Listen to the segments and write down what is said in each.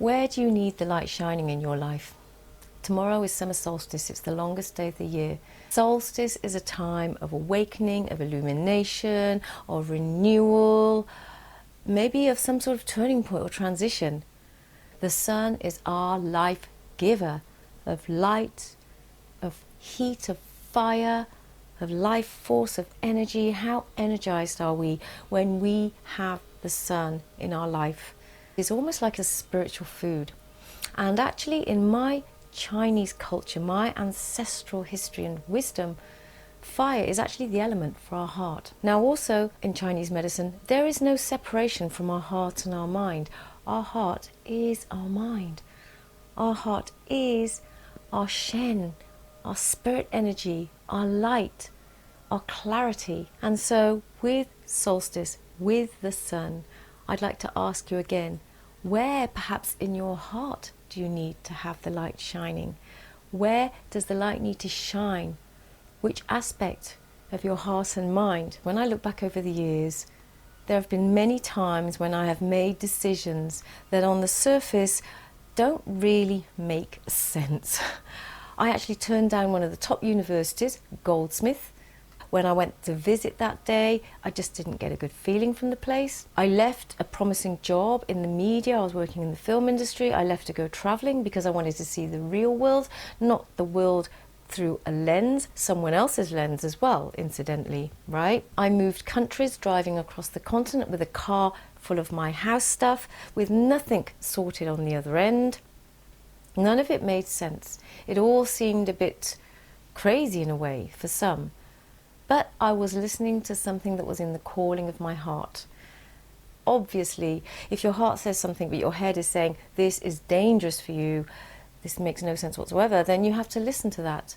Where do you need the light shining in your life? Tomorrow is summer solstice. It's the longest day of the year. Solstice is a time of awakening, of illumination, of renewal, maybe of some sort of turning point or transition. The sun is our life giver of light, of heat, of fire, of life force, of energy. How energized are we when we have the sun in our life? It's almost like a spiritual food. And actually, in my Chinese culture, my ancestral history and wisdom, fire is actually the element for our heart. Now, also in Chinese medicine, there is no separation from our heart and our mind. Our heart is our mind. Our heart is our Shen, our spirit energy, our light, our clarity. And so with solstice, with the sun, I'd like to ask you again, where perhaps in your heart do you need to have the light shining? Where does the light need to shine? Which aspect of your heart and mind? When I look back over the years, there have been many times when I have made decisions that on the surface don't really make sense. I actually turned down one of the top universities, Goldsmith. When I went to visit that day, I just didn't get a good feeling from the place. I left a promising job in the media. I was working in the film industry. I left to go traveling because I wanted to see the real world, not the world through a lens, someone else's lens as well, incidentally, right? I moved countries, driving across the continent with a car full of my house stuff, with nothing sorted on the other end. None of it made sense. It all seemed a bit crazy in a way for some. But I was listening to something that was in the calling of my heart. Obviously, if your heart says something but your head is saying, this is dangerous for you, this makes no sense whatsoever, then you have to listen to that.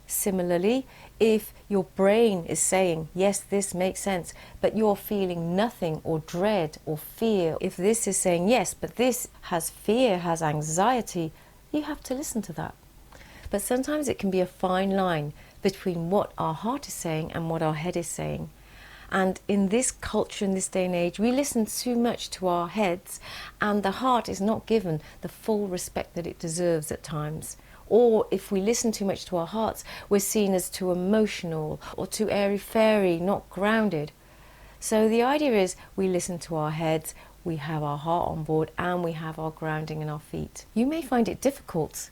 Similarly, if your brain is saying, yes, this makes sense, but you're feeling nothing or dread or fear, if this is saying, yes, but this has fear, has anxiety, you have to listen to that. But sometimes it can be a fine line between what our heart is saying and what our head is saying. And in this culture, in this day and age, we listen too much to our heads, and the heart is not given the full respect that it deserves at times. Or if we listen too much to our hearts, we're seen as too emotional or too airy-fairy, not grounded. So the idea is we listen to our heads, we have our heart on board, and we have our grounding in our feet. You may find it difficult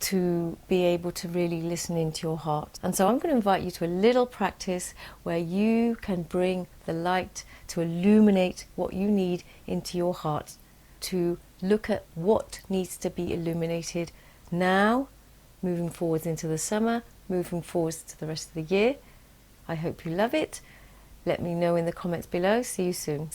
to be able to really listen into your heart. And so I'm going to invite you to a little practice where you can bring the light to illuminate what you need into your heart, to look at what needs to be illuminated now, moving forwards into the summer, moving forwards to the rest of the year. I hope you love it. Let me know in the comments below. See you soon.